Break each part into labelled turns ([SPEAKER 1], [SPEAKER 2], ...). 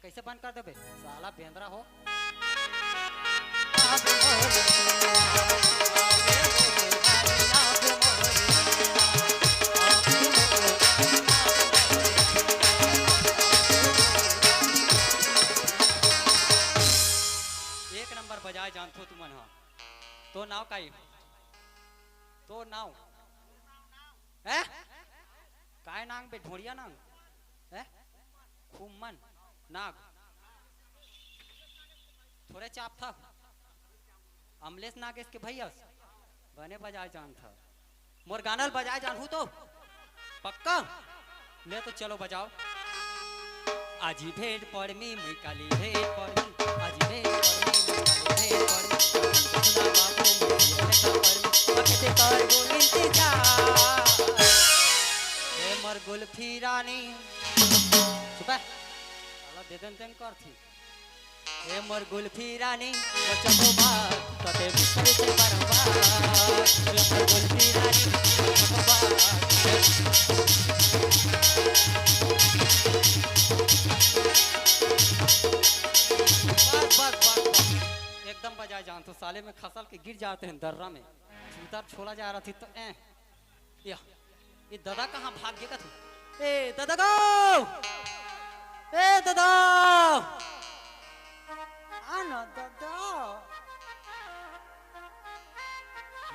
[SPEAKER 1] कैसे बंद कर देबे साला बेंद्रा हो। एक नंबर बजाए जानतो तू मन। तो नाव काई तो नाव है काय नांग बे ढोड़िया नांग है खुमन नाग थोड़े चाप था अमलेश नागेश के भैया बने बजाए जान था मोर गानल बजाए जान हूँ तो पक्का ले तो चलो बजाओ। आजी भेंट पड़मी मैं काली भेंट पड़मी आजी भेंट पड़मी मैं काली भेंट पड़मी बाबू मैं पड़मी कर वो इंतजार ए मर गुल्फी रानी सुबह साला दे देन कर थी ए मर गुल्फी रानी वो चको बात कते बिस्तर से बरबाद ए मर गुल्फी रानी वो चको बात एकदम बजाए जान तो साले में खसल के गिर जाते हैं दर्रा में उधर छोड़ा जा रहा थी तो या ये दादा कहाँ भाग गया तू ए दादा गो ए दादा आना दादा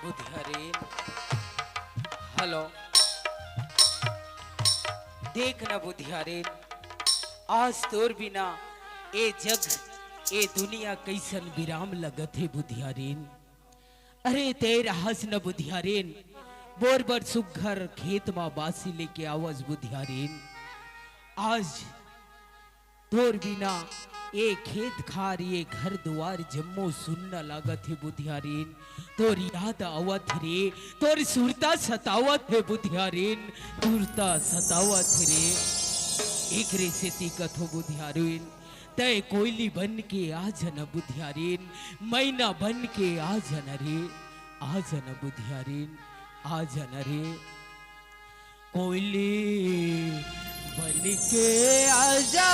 [SPEAKER 2] बुधियारीन हेलो देखना बुधियारीन आज तोर बिना ए जग ए दुनिया कैसन विराम लगत है बुधियारीन। अरे तेरा हंस न बुधियारीन बोर बर सुघर खेत मा बासी लेके आवज बुधियारीन। आज तोर बिना ए खेत खार ये घर द्वार जम्मो सुनना लागत है बुधियारीन। तोर याद आवत रे तोर सुरता सतावत है बुधियारीन सुरता सतावत रे एक रे से तीकत हो बुधियारीन। तय कोयली बन के आ जन बुधियारीन मैना बन के आ जन रे आ जन बुधियारीन आ जन रे कोयली बन के आ जा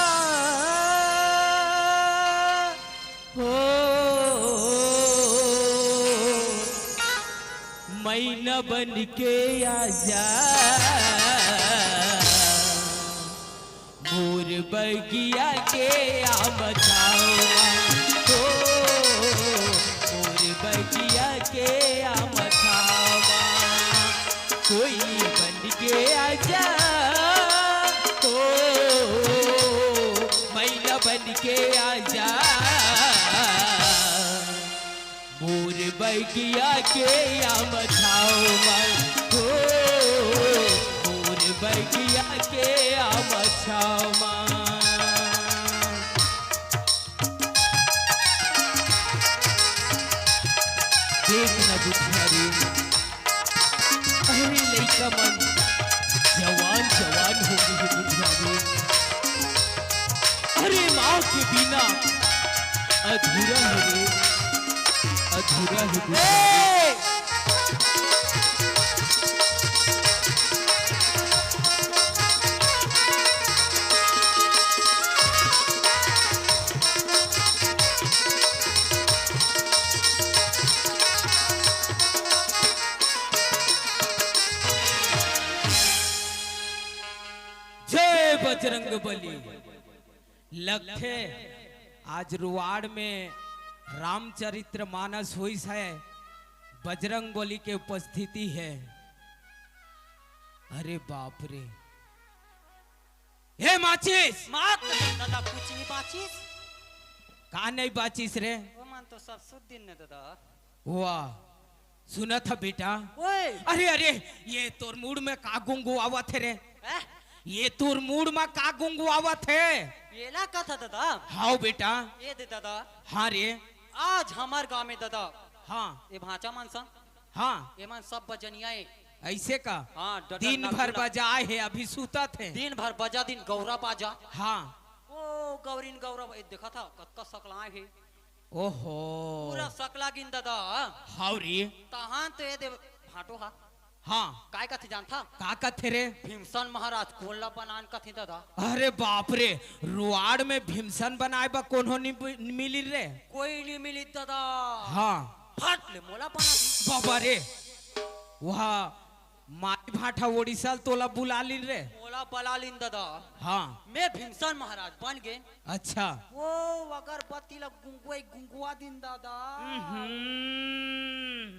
[SPEAKER 2] हो मैना बन के आ जा मोर बगिया के आम छावा हो मोर बगिया के आम छावा कोई बन के आजा हो मैना बन के आजा मोर बगिया के आम छावा हो बगिया के आम छावा देखना बुधियारी अरे लइका मन जवान जवान हो गई बुधियारी। अरे माँ के बिना अधूरा है रे अधूरा है बुधियारी। बजरंग बली लखे आज रुवाड़ में रामचरित्र मानस हुई है बजरंग बली के उपस्थिति है। अरे बाप रे हे माचिस
[SPEAKER 1] मात दादा कुछ नहीं बाचिस
[SPEAKER 2] का नहीं बाचिस रे
[SPEAKER 1] वो मन तो सब सुध दिन ने दादा
[SPEAKER 2] वाह सुना था बेटा
[SPEAKER 1] ओए
[SPEAKER 2] अरे अरे ये तोर मूड में का गुंगू आवत है रे ये तोर मूड में का गुंगू आवत है
[SPEAKER 1] ये ला का था दादा
[SPEAKER 2] हाँ बेटा
[SPEAKER 1] ये दे दादा
[SPEAKER 2] हाँ रे
[SPEAKER 1] आज हमार गांव में दादा
[SPEAKER 2] हाँ
[SPEAKER 1] ये भांचा मानसा
[SPEAKER 2] हाँ
[SPEAKER 1] ये मन सब बजनिया
[SPEAKER 2] ऐसे का
[SPEAKER 1] हाँ
[SPEAKER 2] दिन भर बजाए है अभी सूता थे
[SPEAKER 1] दिन भर बजा दिन गौरा बाजा
[SPEAKER 2] हाँ
[SPEAKER 1] ओ गौरीन गौरा देखा था कत्का सकला है
[SPEAKER 2] ओहो
[SPEAKER 1] पूरा सकला गिन दादा
[SPEAKER 2] हाउ रे
[SPEAKER 1] तहां तो ये दे भाटो हा
[SPEAKER 2] हाँ
[SPEAKER 1] काय कथे जानथा
[SPEAKER 2] का कथे रे?
[SPEAKER 1] भीमसन महाराज कोल्ला बनान कथे दादा
[SPEAKER 2] अरे बाप रे, रुआड़ में भीमसन बनाए बा कौन हो मिली रे?
[SPEAKER 1] कोई नहीं मिली दादा
[SPEAKER 2] हाँ
[SPEAKER 1] फट ले मोला बना दी
[SPEAKER 2] बाबा रे, वहाँ माई भाठा ओडिशा तोला बुला ली रे।
[SPEAKER 1] मोला बला लिन दादा
[SPEAKER 2] हाँ
[SPEAKER 1] मैं भीमसन महाराज बन गए
[SPEAKER 2] अच्छा।
[SPEAKER 1] वो अगरबत्ती ला गुंगुआ दिन दादा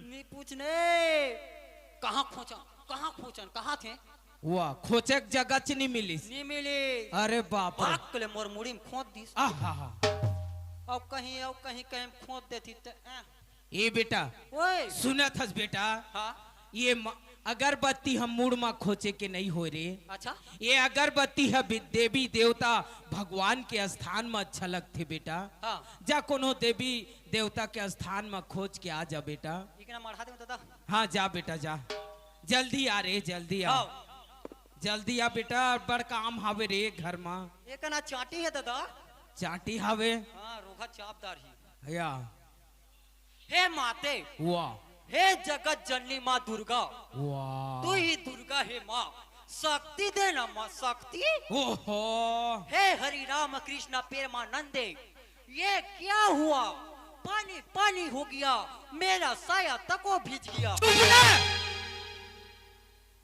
[SPEAKER 1] नहीं पूछने कहाँ खोचन कहाँ थे
[SPEAKER 2] वाह, खोचक जगह च नहीं मिली।
[SPEAKER 1] नहीं मिली
[SPEAKER 2] अरे बाप रे,
[SPEAKER 1] भाग ले मोर मुड़ी में खोद दिस
[SPEAKER 2] आहा
[SPEAKER 1] अब कहीं खोद देती तो
[SPEAKER 2] ये बेटा
[SPEAKER 1] ओए
[SPEAKER 2] सुनत हस बेटा,
[SPEAKER 1] हाँ
[SPEAKER 2] ये अगरबत्ती हम मुड़ में खोचे के नहीं हो रे।
[SPEAKER 1] अच्छा
[SPEAKER 2] ये अगरबत्ती है देवी देवता भगवान के स्थान में अच्छा लगते बेटा।
[SPEAKER 1] हाँ
[SPEAKER 2] जा कोनो देवी देवता के स्थान में खोज के आ जा बेटा।
[SPEAKER 1] इकना मढ़ा दे दादा
[SPEAKER 2] हाँ जा बेटा जा, जल्दी आ रे, जल्दी आ,
[SPEAKER 1] आओ
[SPEAKER 2] जल्दी आ बेटा, बड़ काम हावे रे घर में।
[SPEAKER 1] एकना चाटी है दादा
[SPEAKER 2] चाटी हावे
[SPEAKER 1] हाँ रोगा चापदार ही
[SPEAKER 2] या
[SPEAKER 1] हे माते
[SPEAKER 2] वाह
[SPEAKER 1] हे जगत जननी माँ दुर्गा
[SPEAKER 2] वाह,
[SPEAKER 1] तू ही दुर्गा है माँ शक्ति देना माँ शक्ति
[SPEAKER 2] ओहो
[SPEAKER 1] हे हरि राम कृष्ण परमानंदे ये क्या हुआ पानी पानी हो गया मेरा साया तको भीज गया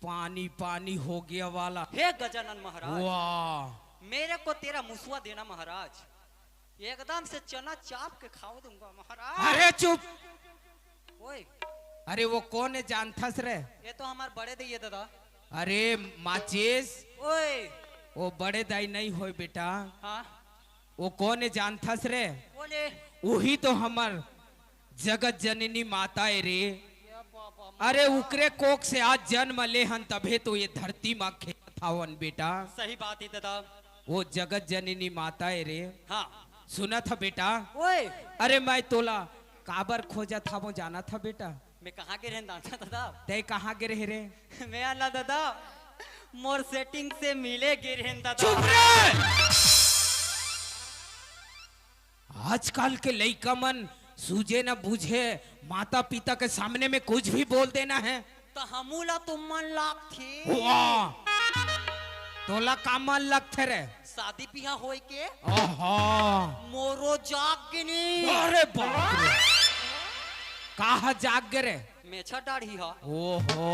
[SPEAKER 2] पानी पानी हो गया वाला।
[SPEAKER 1] हे गजानन महाराज
[SPEAKER 2] वाह
[SPEAKER 1] मेरे को तेरा मुसवा देना महाराज एकदम से चना चाप के खाओ दूंगा महाराज।
[SPEAKER 2] अरे चुप,
[SPEAKER 1] ओए
[SPEAKER 2] अरे वो कौन है जानथस रे?
[SPEAKER 1] ये तो हमारे बड़े दैये दादा।
[SPEAKER 2] अरे माचिस,
[SPEAKER 1] ओए
[SPEAKER 2] वो बड़े दाई नहीं हो बेटा।
[SPEAKER 1] हाँ
[SPEAKER 2] वो कौन है जानथस रे?
[SPEAKER 1] बोले
[SPEAKER 2] वही तो हमार जगत जननी माता है रे।
[SPEAKER 1] ये बाबा
[SPEAKER 2] अरे उकरे कोक से आज जन्म ले हन तभे तो ये धरती माँ खेत थावन बेटा।
[SPEAKER 1] सही बात है दादा।
[SPEAKER 2] वो जगत जननी माता है रे।
[SPEAKER 1] हाँ
[SPEAKER 2] सुना था बेटा?
[SPEAKER 1] ओए
[SPEAKER 2] अरे मैं तोला काबर खोजा था वो जाना था बेटा।
[SPEAKER 1] मैं कहाँ के रहन दादा
[SPEAKER 2] ते कहाँ गिरे रे?
[SPEAKER 1] मैं आना दादा मोर सेटिंग से मिले गिरहन दादा।
[SPEAKER 2] चुप रे! आजकल के लइका मन सूझे न बूझे, माता पिता के सामने में कुछ भी बोल देना है।
[SPEAKER 1] तो हमूला तो मन लाग थे
[SPEAKER 2] वाह, तोला का मन लगते रे?
[SPEAKER 1] शादी बियाह होए के
[SPEAKER 2] ओहो,
[SPEAKER 1] मोरो जाग गिनी
[SPEAKER 2] अरे बाप रे, कहा जाग गे?
[SPEAKER 1] मेछा दाढ़ी हा।
[SPEAKER 2] ओहो,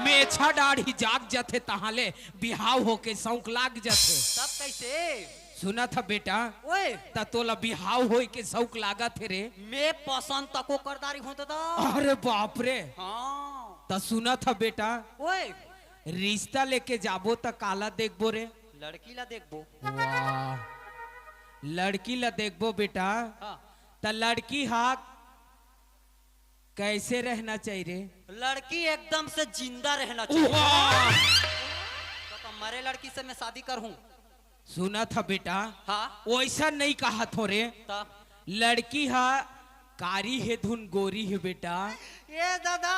[SPEAKER 2] मेछा दाढ़ी जाग जाते तहाले बिहाव होके शौक लाग जाते।
[SPEAKER 1] तब कैसे
[SPEAKER 2] सुना था बेटा?
[SPEAKER 1] ओए
[SPEAKER 2] ता तोला बिहाव होए के शौक लागा थे रे?
[SPEAKER 1] मैं पसंद तको करदारी हूँ दादा।
[SPEAKER 2] अरे बाप रे,
[SPEAKER 1] हाँ
[SPEAKER 2] ता सुना था बेटा?
[SPEAKER 1] ओए
[SPEAKER 2] रिश्ता लेके जाबो त काला देखबो रे?
[SPEAKER 1] लड़की ला देखबो।
[SPEAKER 2] वाह, लड़की ला देखबो बेटा?
[SPEAKER 1] हाँ
[SPEAKER 2] त लड़की हा कैसे रहना चाहिए रे?
[SPEAKER 1] लड़की एकदम से जिंदा रहना चाहिए।
[SPEAKER 2] वाह!
[SPEAKER 1] तो मरे लड़की से मैं शादी कर हूँ।
[SPEAKER 2] सुना था बेटा?
[SPEAKER 1] हाँ
[SPEAKER 2] वैसा नहीं कहा थो रे।
[SPEAKER 1] तब
[SPEAKER 2] लड़की हा कारी है धुन गोरी है बेटा।
[SPEAKER 1] ये दादा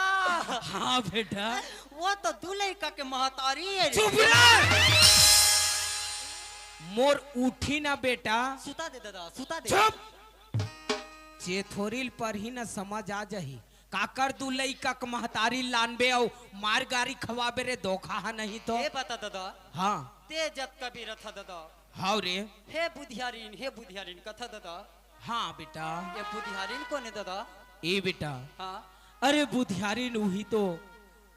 [SPEAKER 2] हाँ बेटा।
[SPEAKER 1] वो तो दूल्हे का के महतारी है रे।
[SPEAKER 2] चुप रह! मोर उठी ना बेटा।
[SPEAKER 1] सुता दे दादा सुता दे।
[SPEAKER 2] चुप! चेथोरिल पर ही ना समझ आ जाही। काकर दुलई का महतारी लानबे और मार गारी खवाबे रे, धोखा हा नहीं तो।
[SPEAKER 1] ये बता दादा
[SPEAKER 2] हाँ
[SPEAKER 1] तेजत कबीर था दादा।
[SPEAKER 2] हाँ रे।
[SPEAKER 1] हे बुधियारीन कथा दादा।
[SPEAKER 2] हाँ बेटा।
[SPEAKER 1] ये बुधियारीन कौन है दादा?
[SPEAKER 2] ए बेटा,
[SPEAKER 1] हाँ
[SPEAKER 2] अरे बुधियारी वही तो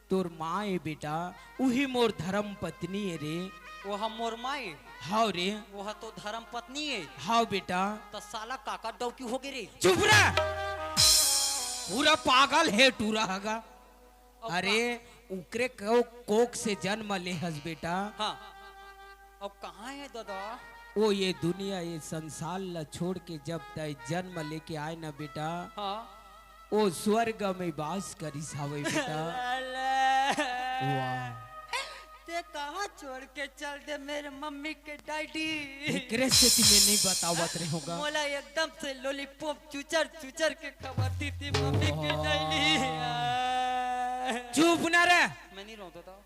[SPEAKER 2] तोर माँ है बेटा, वही मोर धर्म पत्नी है रे।
[SPEAKER 1] वो हम मोर माए
[SPEAKER 2] हाँ रे।
[SPEAKER 1] वो तो धर्म पत्नी है।
[SPEAKER 2] हाँ बेटा।
[SPEAKER 1] तो साला काका डौकी हो गई रे।
[SPEAKER 2] चुप रह! पूरा पागल है टूरा हगा। अरे उकरे कोक से जन्म ले हस बेटा।
[SPEAKER 1] हाँ अब कहाँ है दादा?
[SPEAKER 2] वो ये दुनिया ये संसार ला छोड़ के जब तय जन्म लेके आए ना बेटा,
[SPEAKER 1] हाँ
[SPEAKER 2] वो स्वर्ग में वास करिस हवे बेटा। वाह,
[SPEAKER 1] ते कहाँ छोड़ के चल दे मेरे मम्मी के डैडी?
[SPEAKER 2] एकरे से तुम्हें नहीं बतावत रहे होगा।
[SPEAKER 1] मोला एकदम से लॉलीपॉप चुचर चुचर के खवाती थी मम्मी की डैडी।
[SPEAKER 2] चुप ना रे।
[SPEAKER 1] मैं नहीं रोता था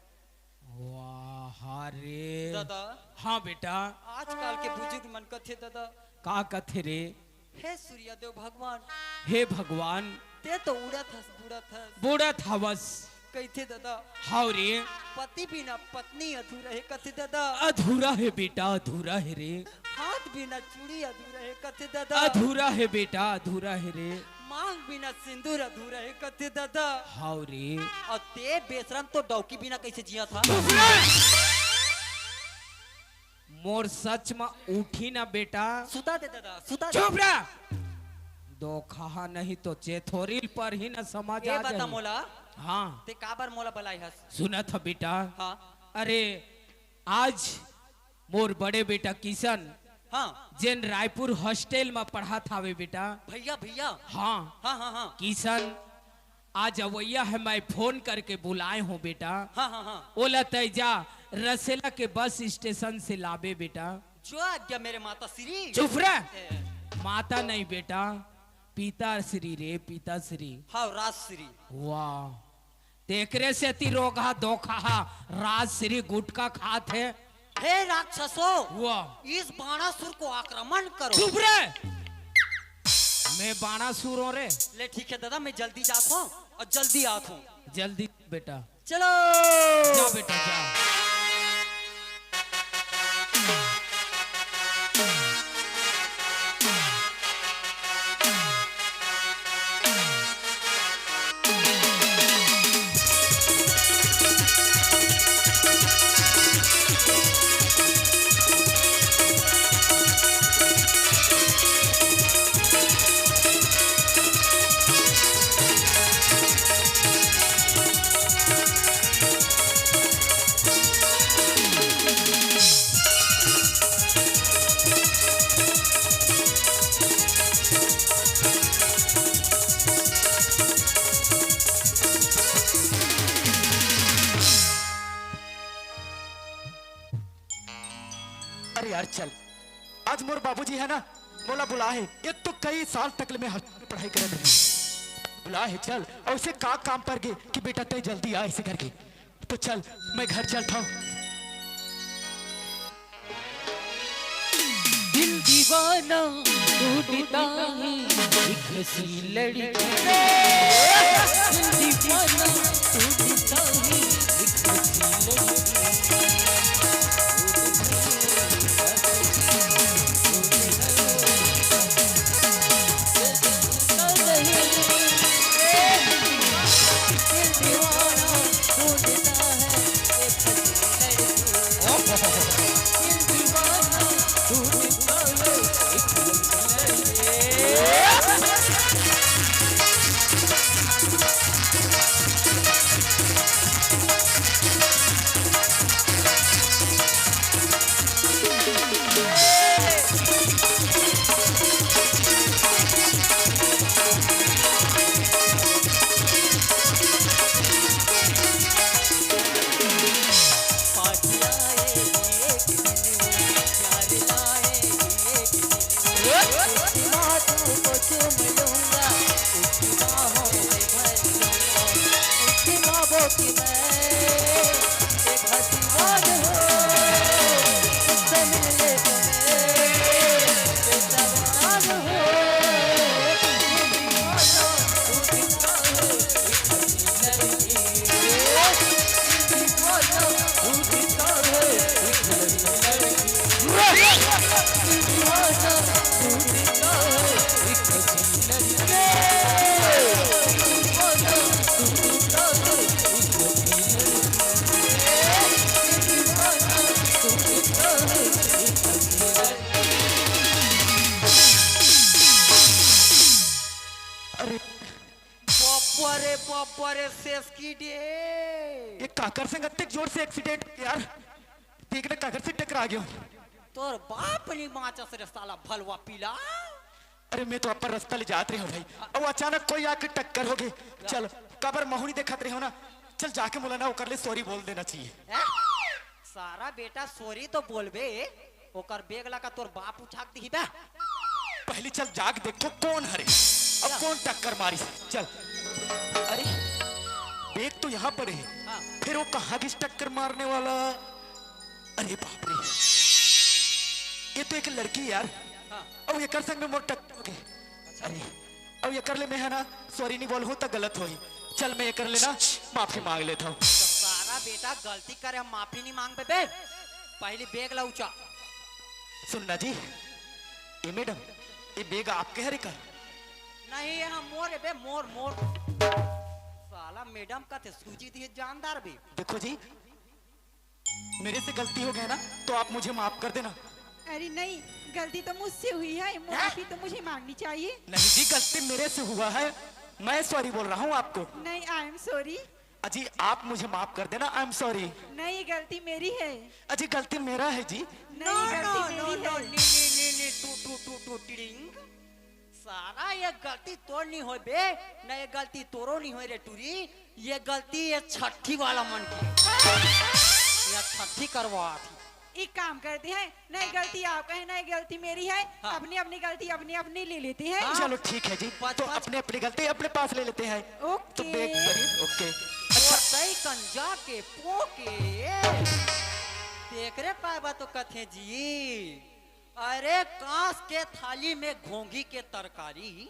[SPEAKER 2] वाह रे।
[SPEAKER 1] दादा।
[SPEAKER 2] हाँ बेटा।
[SPEAKER 1] आजकल के बुजुर्ग मन कथे दादा।
[SPEAKER 2] का कथे रे?
[SPEAKER 1] हे सूर्यदेव भगवान,
[SPEAKER 2] हे भगवान,
[SPEAKER 1] ते तो उड़ा था बूढ़ा था।
[SPEAKER 2] बूढ़ा था बस।
[SPEAKER 1] कैथे दादा
[SPEAKER 2] हाउ रे
[SPEAKER 1] पति बिना पत्नी अधूरा है कथे दादा
[SPEAKER 2] अधूरा है बेटा अधूरा है रे
[SPEAKER 1] हाथ बिना चूड़ी अधूरा है कथे दादा
[SPEAKER 2] अधूरा है बेटा अधूरा है रे
[SPEAKER 1] मांग बिना सिंदूर अधूरा है कथे दादा
[SPEAKER 2] हाउ रे
[SPEAKER 1] और ते बेशरम तो डौकी बिना कैसे जिया था
[SPEAKER 2] मोर सच में उठी ना बेटा
[SPEAKER 1] सुता दे दादा सुता दे
[SPEAKER 2] चुप रह दो खहा नहीं तो चेथोरिल पर ही ना समाज
[SPEAKER 1] ये
[SPEAKER 2] आ
[SPEAKER 1] बता
[SPEAKER 2] जाए
[SPEAKER 1] मोला
[SPEAKER 2] हाँ
[SPEAKER 1] ते काबर मोला बलाई हस
[SPEAKER 2] सुना था बेटा
[SPEAKER 1] हाँ
[SPEAKER 2] अरे आज मोर बड़े बेटा किशन
[SPEAKER 1] हाँ
[SPEAKER 2] जेन रायपुर हॉस्टल में पढ़ा था वे बेटा
[SPEAKER 1] भैया भैया
[SPEAKER 2] हाँ
[SPEAKER 1] हाँ हाँ हाँ
[SPEAKER 2] किशन आज अवैया है मैं फोन करके बुलाए हूँ बेटा
[SPEAKER 1] हाँ हाँ हाँ
[SPEAKER 2] ओला तैजा रसेला के बस स्टेशन से लावे बेटा
[SPEAKER 1] जो आज्ञा मेरे माता श्री
[SPEAKER 2] चुप रह माता नहीं बेटा पिता श्री रे पिता श्री
[SPEAKER 1] हाँ राजश्री
[SPEAKER 2] वाह तेकरे से ती रोगा दो खहा राजश्री गुटका खात है
[SPEAKER 1] हे राक्षसो
[SPEAKER 2] वाह
[SPEAKER 1] इस बाणासुर को आक्रमण करो
[SPEAKER 2] चुप रह मैं बाणासुर हूं रे
[SPEAKER 1] ले ठीक है दादा मैं जल्दी जाता हूँ और जल्दी आता हूँ
[SPEAKER 2] जल्दी बेटा
[SPEAKER 1] चलो
[SPEAKER 2] जा बेटा जा
[SPEAKER 3] अरे यार चल आज मोर बाबूजी है ना बोला बुला है ये तो कई साल तक मैं पढ़ाई कर बुला है चल और उसे का काम पर गए कि बेटा तय जल्दी आ ऐसे करके तो चल मैं घर चलता हूँ
[SPEAKER 2] दिल दीवाना टूटता है एक हंसी लड़की दिल दीवाना टूटता है एक हंसी लड़की
[SPEAKER 1] बरे सेफ की डे
[SPEAKER 3] ये काकर से गत्ते जोर से एक्सीडेंट यार देखने काकर से टकरा गया
[SPEAKER 1] तोर बाप ने माचा से साला भलवा पीला
[SPEAKER 3] अरे मैं तो अपन रास्ता ले जाते रहे हो भाई और अचानक कोई आके टक्कर हो गई चल कबर महुनी देखत रहे हो ना चल जाके मुलाना वो कर ले सॉरी बोल देना चाहिए
[SPEAKER 1] सारा बेटा सॉरी तो बोलबे ओकर बेगला का तोर बाप उठाक दी बा
[SPEAKER 3] पहले चल जाग देखो कौन हरे अब कौन टक्कर मारी चल अरे बेग तो यहाँ पर है
[SPEAKER 1] हाँ।
[SPEAKER 3] फिर वो कहाँ किस टक्कर मारने वाला अरे बाप रे ये तो एक लड़की यार
[SPEAKER 1] हाँ।
[SPEAKER 3] अब ये कर संग में मोर टक्कर हो गए अरे अब ये कर ले मैं है ना सॉरी नहीं बोल हो तो गलत होई चल मैं ये कर लेना, माफी मांग लेता हूँ।
[SPEAKER 1] तो सारा बेटा गलती करे हम माफी नहीं मांग बे पहले बेग ला ऊंचा।
[SPEAKER 3] सुनना जी, ये मैडम, ये बेग आपके हरे का?
[SPEAKER 1] नहीं ये हम मोर है बे, मोर मोर। साला मैडम का थे सूजी दिए जानदार भी।
[SPEAKER 3] देखो जी, मेरे से गलती हो गया ना तो आप मुझे माफ कर देना।
[SPEAKER 4] अरे नहीं, गलती तो मुझसे हुई है, माफी तो मुझे मांगनी चाहिए।
[SPEAKER 3] नहीं जी, गलती मेरे से हुआ है, मैं सॉरी बोल रहा हूँ आपको।
[SPEAKER 4] नहीं, आई एम सॉरी।
[SPEAKER 3] अजी आप मुझे माफ कर देना, आई एम सॉरी।
[SPEAKER 4] नहीं, गलती मेरी है।
[SPEAKER 3] अजी गलती मेरा है जी।
[SPEAKER 4] नहीं, गलती मेरी है।
[SPEAKER 1] टू टिडिंग। सारा ये गलती तोड़ नहीं हो बे, न ये गलती तोरो नहीं हो रे टूरी। ये गलती ये छठी वाला मन की, ये छठी करवा थी।
[SPEAKER 4] एक काम करते हैं, नहीं गलती आपका है, नहीं गलती मेरी है।
[SPEAKER 1] हाँ।
[SPEAKER 4] अपनी अपनी गलती अपनी अपनी ले लेते हैं।
[SPEAKER 1] हाँ।
[SPEAKER 3] चलो ठीक है जी,
[SPEAKER 1] पाँच-
[SPEAKER 3] तो
[SPEAKER 1] पाँच-
[SPEAKER 3] अपने अपनी गलती अपने पास ले लेते हैं।
[SPEAKER 4] ओके।
[SPEAKER 3] तो बेग करिए, ओके।
[SPEAKER 1] अच्छा सही कंजा के पोके देख रे पाएबा तो कथे जी। अरे कांस के थाली में घोंघी के तरकारी,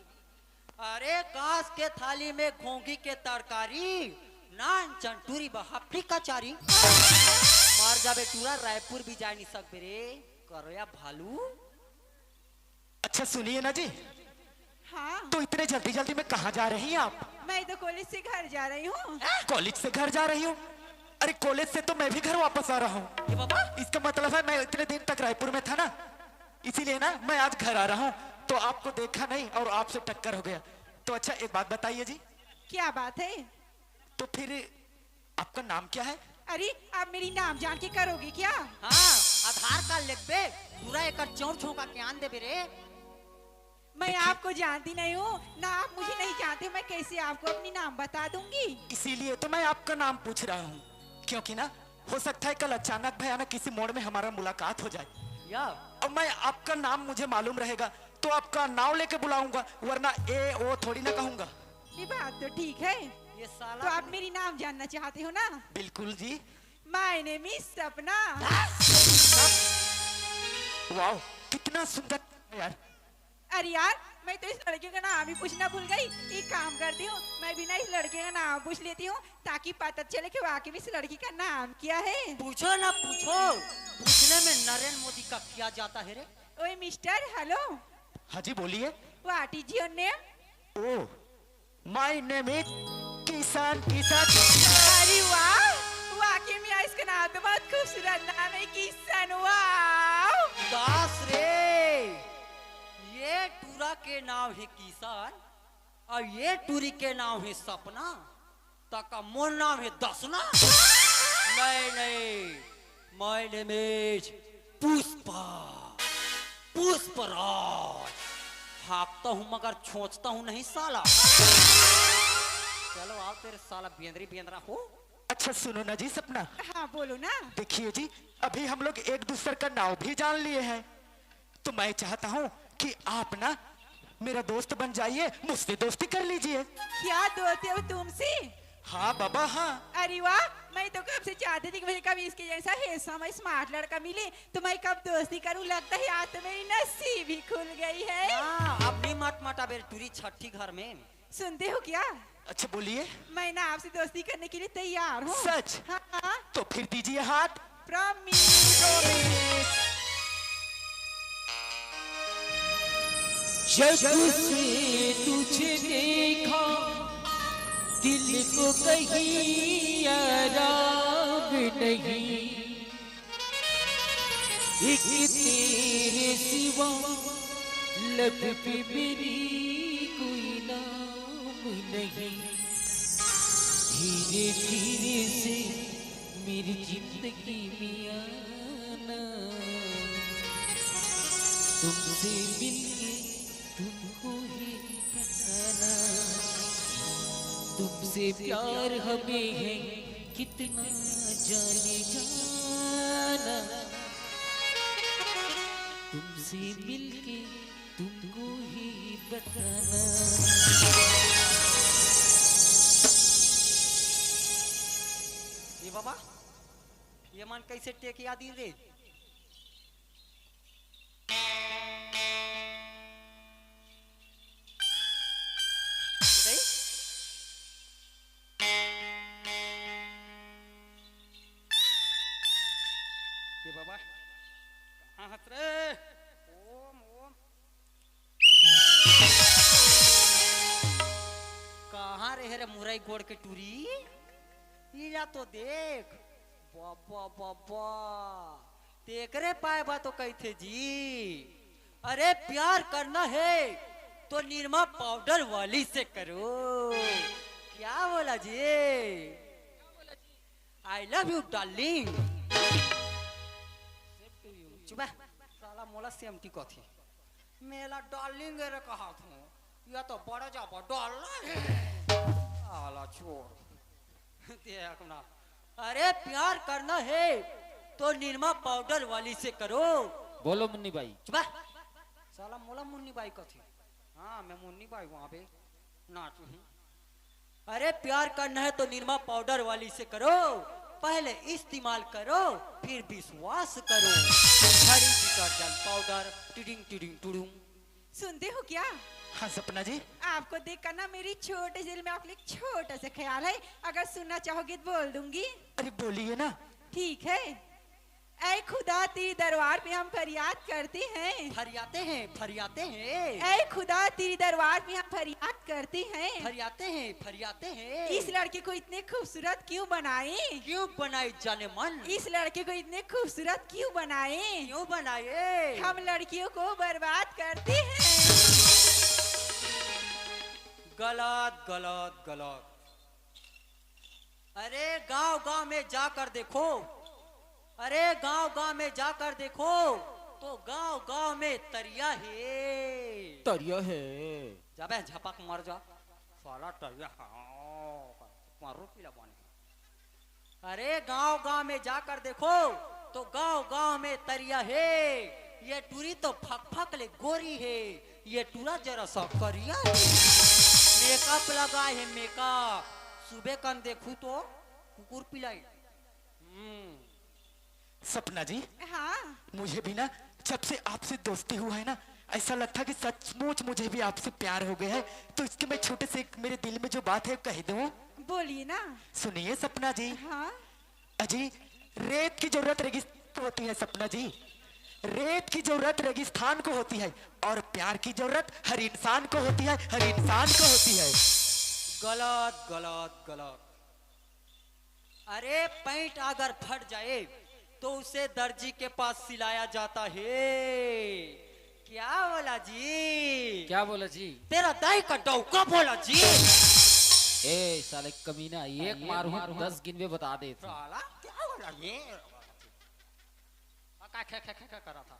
[SPEAKER 1] अरे कांस के थाली में घोंघी के तरकारी, नान चंटूरी बहाफी कचारी। मार जाबे टूरा, रायपुर भी जा नहीं सकबे रे करो या भालू।
[SPEAKER 3] अच्छा सुनिए ना जी,
[SPEAKER 4] हाँ,
[SPEAKER 3] तो इतने जल्दी जल्दी में कहाँ जा रही हैं आप?
[SPEAKER 4] मैं तो कॉलेज से घर जा रही हूँ।
[SPEAKER 3] कॉलेज से घर जा रही हूँ? अरे कॉलेज से तो मैं भी घर वापस आ रहा हूँ।
[SPEAKER 1] ये बाबा
[SPEAKER 3] इसका मतलब है मैं इतने दिन तक रायपुर में था ना, इसीलिए ना मैं आज घर आ रहा हूँ, तो आपको देखा नहीं और आपसे टक्कर हो गया। तो अच्छा एक बात बताइए जी,
[SPEAKER 4] क्या बात है?
[SPEAKER 3] तो फिर आपका नाम क्या है?
[SPEAKER 4] अरे आप मेरी नाम जान के करोगे क्या?
[SPEAKER 1] हाँ आधार कार्ड लिख बे, पूरा एक चौर छौका के आन दे बे रे।
[SPEAKER 4] मैं आपको जानती नहीं हूँ ना, आप मुझे नहीं जानते, मैं कैसे आपको अपनी नाम बता दूंगी?
[SPEAKER 3] इसीलिए तो मैं आपका नाम पूछ रहा हूँ, क्योंकि ना हो सकता है कल अचानक भयानक किसी मोड़ में हमारा मुलाकात हो जाए,
[SPEAKER 1] या
[SPEAKER 3] और मैं आपका नाम मुझे मालूम रहेगा तो आपका नाम लेके बुलाऊंगा, वरना ए ओ थोड़ी ना कहूंगा।
[SPEAKER 4] ये बात तो ठीक है।
[SPEAKER 1] ये
[SPEAKER 4] तो
[SPEAKER 1] साला
[SPEAKER 4] आप मेरी नाम जानना चाहते हो ना?
[SPEAKER 3] बिल्कुल जी।
[SPEAKER 4] माय नेम इज सपना।
[SPEAKER 3] वाह कितना सुंदर है यार।
[SPEAKER 4] अरे यार, मैं तो इस लड़के का नाम ही पूछना भूल गई। एक काम करती हूँ, मैं भी ना इस लड़के का नाम पूछ लेती हूँ, ताकि पता चले कि वाकई में इस लड़की का नाम क्या है।
[SPEAKER 1] पूछो ना पूछो, पूछने में नरेंद्र मोदी का क्या जाता है रे।
[SPEAKER 4] ओए मिस्टर, हेलो,
[SPEAKER 3] हाँ जी बोलिए।
[SPEAKER 4] What is your name?
[SPEAKER 3] Oh my name is किसान किसान।
[SPEAKER 4] अरे वाह, वाकई में इसका नाम तो बहुत खूबसूरत नाम है, किसान। वाह,
[SPEAKER 1] दास रे, ये टूरा के नाम है किसान और ये टूरी के नाम है सपना, तका मोर नाम है दसना। नहीं नहीं, my name is Pushpa, Pushparaj. हाँकता हूँ मगर छोंचता हूँ नहीं साला। चलो आओ तेरे साला बेंद्री बेंद्रा हो।
[SPEAKER 3] अच्छा सुनो ना जी सपना,
[SPEAKER 4] हाँ बोलो ना।
[SPEAKER 3] देखिए जी अभी हम लोग एक दूसरे का नाम भी जान लिए हैं, तो मैं चाहता हूँ कि आप ना मेरा दोस्त बन जाइए, मुझसे दोस्ती कर लीजिए।
[SPEAKER 4] क्या दोस्त हो तुमसे?
[SPEAKER 3] हाँ बाबा हाँ।
[SPEAKER 4] अरे वाह, मैं तो कब से चाहती थी कि मुझे कभी इसके जैसा हैंडसम स्मार्ट लड़का मिले, तो मैं कब दोस्ती करूं। लगता है आज तो मेरी नसीब ही खुल गई है।
[SPEAKER 1] हाँ अपनी मत मटा बेर टूरी छठी घर में।
[SPEAKER 4] सुनते हो क्या?
[SPEAKER 3] अच्छा बोलिए।
[SPEAKER 4] मैं ना आपसे दोस्ती करने के लिए तैयार हूँ।
[SPEAKER 3] सच?
[SPEAKER 4] हाँ,
[SPEAKER 3] तो फिर दीजिए हाथ।
[SPEAKER 4] प्रॉमिस।
[SPEAKER 2] जब से तुझे देखा दिल को कहीं आराम नहीं, एक तेरे सिवा लब पे मेरी कोई नाम नहीं। धीरे धीरे से मेरी जिंदगी में आना, तुमसे मिलके तुमको ही बताना, तुमसे प्यार हमें है कितना जाने जाना, तुमसे मिलके तुमको ही बताना।
[SPEAKER 1] ये बाबा ये मन कैसे टेक याद रे। हंस रे ओम ओम कहाँ रहे रे मुरई गोड़ के टूरी या तो देख बाबा बाबा देख रे पाए बा तो कहते जी अरे प्यार करना है तो निरमा पाउडर वाली से करो क्या बोला जी आई लव यू डार्लिंग चुप साला मोला सेमटी कथी मेला डार्लिंग रे कहा था या तो बड़ा जा डाल आला छोड़ देख ना अरे प्यार करना है तो निरमा पाउडर वाली से करो
[SPEAKER 2] बोलो मुन्नी भाई।
[SPEAKER 1] चुप साला मोला मुन्नी बाई कथी हाँ मैं मुन्नी बाई वहां पे नाच अरे प्यार करना है तो निरमा पाउडर वाली से करो पहले इस्तेमाल करो फिर विश्वास करो हरी डिटर्जेंट पाउडर टिडिंग टिडिंग टुडुंग
[SPEAKER 4] सुनते हो क्या?
[SPEAKER 3] हाँ सपना जी।
[SPEAKER 4] आपको देखकर ना मेरी छोटे दिल में आपके लिए छोटा सा ख्याल है, अगर सुनना चाहोगे तो बोल दूंगी।
[SPEAKER 3] अरे बोलिए ना।
[SPEAKER 4] ठीक है। ऐ खुदा तेरी दरबार पे हम फरियाद करते हैं।
[SPEAKER 1] फरियाते हैं फरियाते हैं।
[SPEAKER 4] ऐ खुदा तेरी दरबार पे हम फरियाद करते हैं।
[SPEAKER 1] फरियाते हैं फरियाते हैं।
[SPEAKER 4] इस लड़के को इतने खूबसूरत क्यों बनाए?
[SPEAKER 1] क्यों बनाए जाने मन?
[SPEAKER 4] इस लड़के को इतने खूबसूरत क्यों बनाए?
[SPEAKER 1] क्यों बनाए?
[SPEAKER 4] हम लड़कियों को बर्बाद करते हैं।
[SPEAKER 1] गलत गलत गलत। अरे गांव गांव में जाकर देखो, अरे गांव गांव में जाकर देखो तो गांव गांव में तरिया है।
[SPEAKER 2] तरिया है।
[SPEAKER 1] जाबे झपक मर जा साला तरिया मारो पीला पानी। अरे गांव गांव में जाकर देखो तो गांव गांव में तरिया है। ये टूरी तो फक फक ले गोरी है, ये टूरा जरा सा करिया है। मेकअप लगाए है मेकअप, सुबह कन देखू तो कुकुर पिलाई।
[SPEAKER 3] सपना जी।
[SPEAKER 4] हाँ।
[SPEAKER 3] मुझे भी ना जब से आपसे दोस्ती हुआ है ना ऐसा लगता कि सचमुच मुझे भी आपसे प्यार हो गया है। तो इसके मैं छोटे से मेरे दिल में जो बात है कह दूं।
[SPEAKER 4] बोलिए ना।
[SPEAKER 3] सुनिए सपना जी।
[SPEAKER 4] हाँ।
[SPEAKER 3] अजी रेत की जरूरत रेगिस्तान को होती है सपना जी, रेत की जरूरत रेगिस्तान को होती है और प्यार की जरूरत हर इंसान को होती है, हर इंसान को होती है।
[SPEAKER 1] गलत गलत गलत। अरे पैंट अगर फट जाए तो उसे दर्जी के पास सिलाया जाता है। क्या बोला जी?
[SPEAKER 2] क्या बोला जी?
[SPEAKER 1] तेरा दाई का डौका बोला जी।
[SPEAKER 2] ए साले कमीना, एक मारू 10 गिनवे बता दे।
[SPEAKER 1] साला क्या बोला ये? क्या करा था?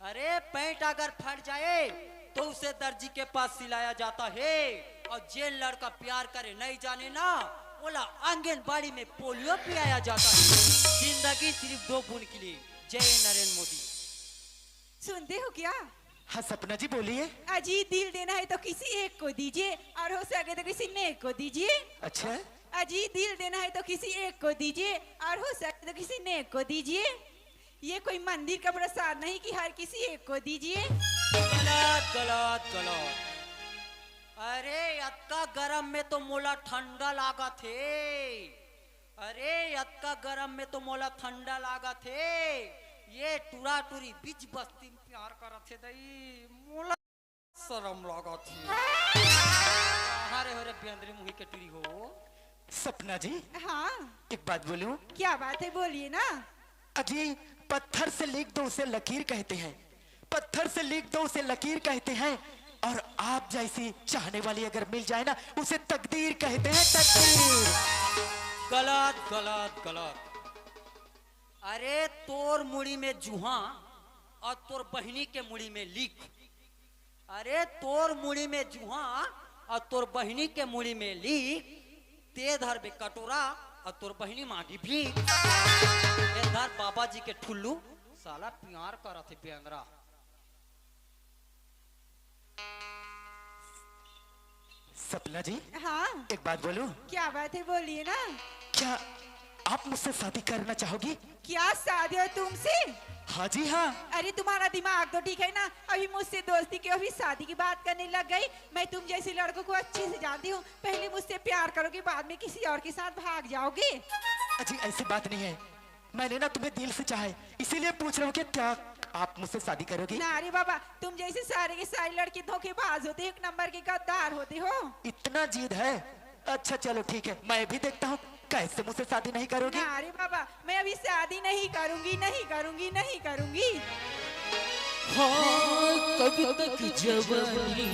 [SPEAKER 1] अरे पैंट अगर फट जाए तो उसे दर्जी के पास सिलाया जाता है और जे लड़का प्यार करे नहीं जाने ना बोला आंगनबाड़ी में पोलियो पिलाया जाता है। जिंदगी सिर्फ 2 बूंद के लिए। जय नरेंद्र मोदी।
[SPEAKER 4] सुनते हो क्या?
[SPEAKER 3] हाँ सपना जी बोलिए।
[SPEAKER 4] अजी दिल देना है तो किसी एक को दीजिए और हो सके तो किसी नेक को दीजिए।
[SPEAKER 3] अच्छा।
[SPEAKER 4] अजी दिल देना है तो किसी एक को दीजिए और हो सके तो किसी नेक को दीजिए। ये कोई मंदिर का प्रसाद नहीं कि हर किसी एक को दीजिए।
[SPEAKER 1] गलत गलत गलत। अरे अत्का गरम में तो मोला ठंडा लागा थे। अरे अत्का गरम में तो मोला ठंडा लागा थे। ये टूरा टूरी बीच बस्ती में प्यार करा थे दई मोला शर्म लगा थी। हरे हरे बेंद्री मुही के टूरी हो।
[SPEAKER 3] सपना जी।
[SPEAKER 4] हाँ।
[SPEAKER 3] एक बात बोलूं?
[SPEAKER 4] क्या बात है बोलिए ना।
[SPEAKER 3] अजी पत्थर से लिख दो उसे लकीर कहते हैं, पत्थर से लिख दो उसे लकीर कहते हैं और आप जैसी चाहने वाली अगर मिल जाए ना उसे तकदीर कहते हैं, तकदीर।
[SPEAKER 1] गलत गलत गलत। अरे तोर मुड़ी में जुहा और तोर बहिनी के मुड़ी में लिख। अरे तोर मुड़ी में जुहा और तोर बहिनी के मुड़ी में लिख। ते धर बे कटोरा और तोर बहिनी मांगी भी। धर बाबा जी के ठुल्लू साला प्यार करा थे बेंद्रा।
[SPEAKER 3] सपना जी।
[SPEAKER 4] हाँ।
[SPEAKER 3] एक बात बोलूं?
[SPEAKER 4] क्या बात है बोलिए ना।
[SPEAKER 3] क्या आप मुझसे शादी करना चाहोगी?
[SPEAKER 4] क्या शादी हो तुमसे?
[SPEAKER 3] हाँ जी हाँ।
[SPEAKER 4] अरे तुम्हारा दिमाग तो ठीक है ना, अभी मुझसे दोस्ती की अभी शादी की बात करने लग गई। मैं तुम जैसे लड़कों को अच्छे से जानती हूँ, पहले मुझसे प्यार करोगे बाद में किसी और के साथ भाग जाओगे।
[SPEAKER 3] अजी ऐसी बात नहीं है, मैंने ना तुम्हें दिल से चाहे, इसीलिए पूछ रहा हूँ कि क्या आप मुझसे शादी करोगी?
[SPEAKER 4] ना रे बाबा, तुम जैसे सारे के सारे लड़के धोखेबाज होते, एक नंबर के गद्दार होते हो।
[SPEAKER 3] इतना जिद है? अच्छा चलो ठीक है, मैं भी देखता हूँ कैसे मुझसे शादी नहीं करोगी।
[SPEAKER 4] ना रे बाबा, मैं अभी शादी नहीं करूंगी, नहीं करूंगी, नहीं करूंगी।
[SPEAKER 2] हाँ कब तक जवानी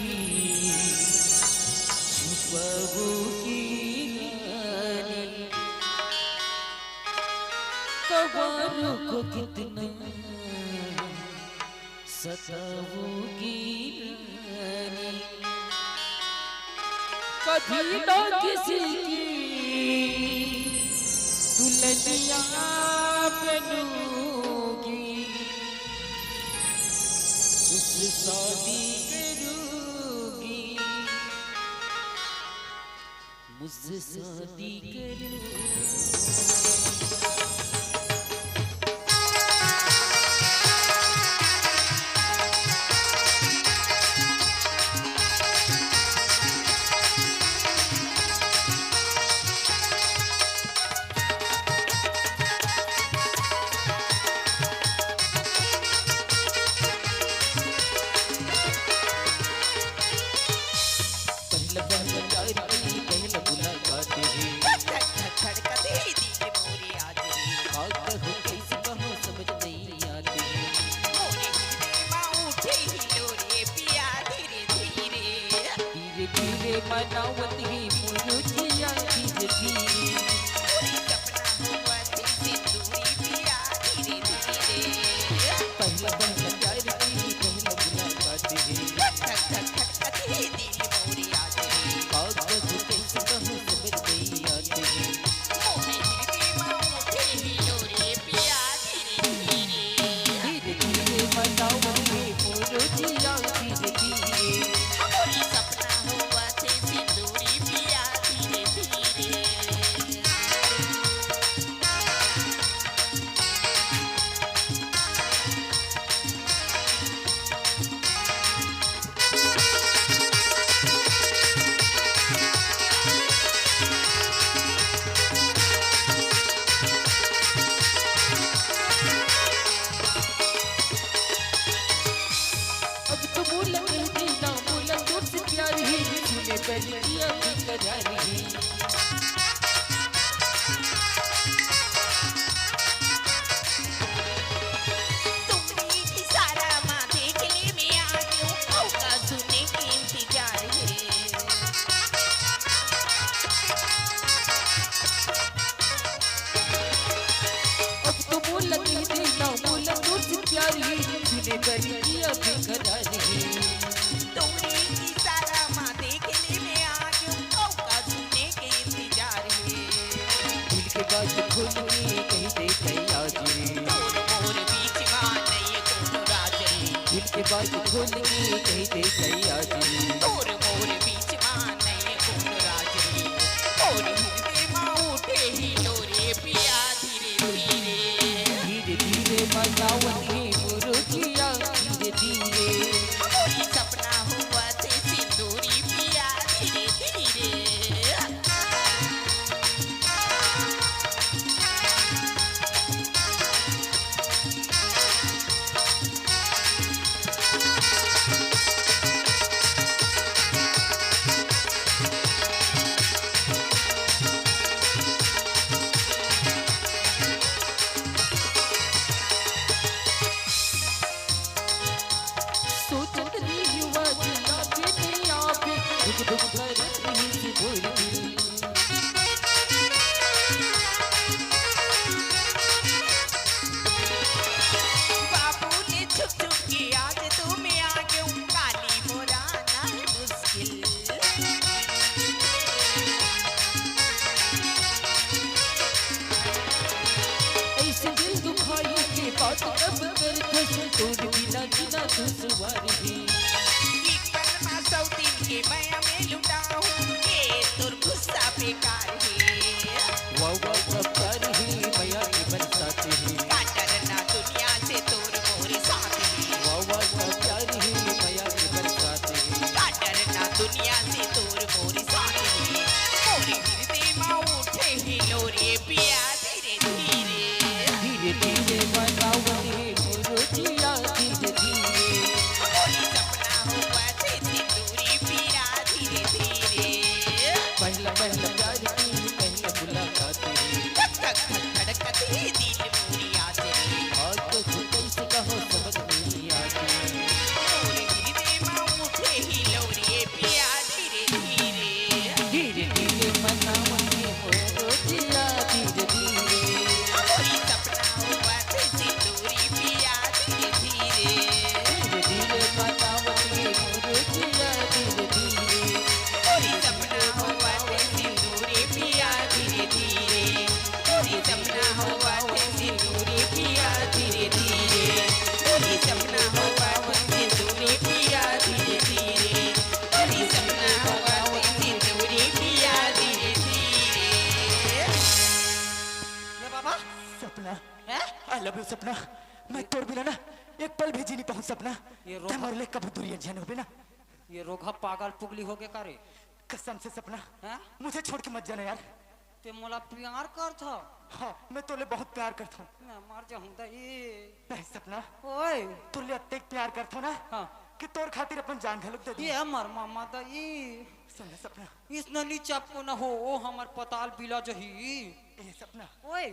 [SPEAKER 2] छुपाओगी रानी, कवारों को कितना सताओगी रानी, कभी ना किसी की दुल्हनिया बनूंगी, उससे शादी करूंगी, मुझसे शादी करूंगी। मनावती मुरुजिया धीरे धीरे, सपना हुआ सिंदूरी पिया धीरे धीरे, पहला पहला प्यार की पहला मुलाकात है, धक धक धड़कती है दिल मोरी आते हैं, कागज कैसे कहूँ समझ नहीं आते हैं, मोहे हृदय में उठे हिलोरे पिया धीरे धीरे, धीरे धीरे मनावती मुरुजिया धीरे धीरे, हमारी सपना हुआ सिंदूरी पिया धीरे धीरे। अब तो बोला कहती ना बोला तुझसे प्यार ही, तूने पहले दिया करार ही, तुमने इशारा माँ देख ले मैं आ गई, होगा सुनने के इंतजार है, अब तो बोला कहती ना बोला तुझसे प्यार ही, तूने पहले दिया करार ही, तुमने इशारा माँ देख ले मैं आ गई, होगा सुनने के इंतजार है, दिल के बात खोल के कह दे कैया जी, मोर बीच में नहीं कोनो राज रे, दिल के बात खोल के कह दे कैया जी, मोर बीच में नहीं कोनो राज रे, और हृदय में उठे हिलोरे पिया धीरे धीरे, धीरे धीरे मनावती मुरुजिया धीरे धीरे, हमारी सपना हुआ सिंदूरी पिया धीरे धीरे। सोचत रही हुआ जिया पे दुनिया पे, दुख दुख कर रही सी बोली, बाबू ने छुप छुप के आज तुम्हें आ गई, काली मोराना है मुश्किल, ऐसे दिल दुखाई के बात कब कर खस, तोड़ बिना बिना दुश्वार ही, एक पल में सौ दिन के मैं में लुटा हूँ, ये तुर गुस्सा बेकार है, वाह वाह कब्बार ही मैया की बरसात ही, काटर ना दुनिया से तोर मोरे साथ ही, वाह वाह कब्बार ही मैया की बरसात ही, काटर ना दुनिया से तोर मोरे साथ ही, मोरे हृदय में उठे हिलोरे पिया धीरे धीरे,
[SPEAKER 3] सपना मैं तोर बिना ना एक पल भी जी नहीं पाऊँ सपना
[SPEAKER 1] ये
[SPEAKER 3] ते मरले कब दूरिया जन हो ना
[SPEAKER 1] ये रोगा पागल पुगली हो के करे
[SPEAKER 3] कसम से सपना
[SPEAKER 1] हैं?
[SPEAKER 3] मुझे छोड़ के मत जाना यार
[SPEAKER 1] ते मोला प्यार कर था
[SPEAKER 3] हाँ मैं तोले बहुत प्यार करता हूँ
[SPEAKER 1] मैं मर जाऊं दा ये
[SPEAKER 3] नहीं सपना
[SPEAKER 1] ओए
[SPEAKER 3] तोले अत्ते प्यार करता हूँ ना
[SPEAKER 1] हाँ
[SPEAKER 3] कि तोर खातिर अपन जान घलुक दे दी
[SPEAKER 1] ये मर मामा दा ये
[SPEAKER 3] सुन ले सपना
[SPEAKER 1] इसने नीचा को न हो ओ हमर पताल बिला जही
[SPEAKER 3] ये सपना
[SPEAKER 1] ओए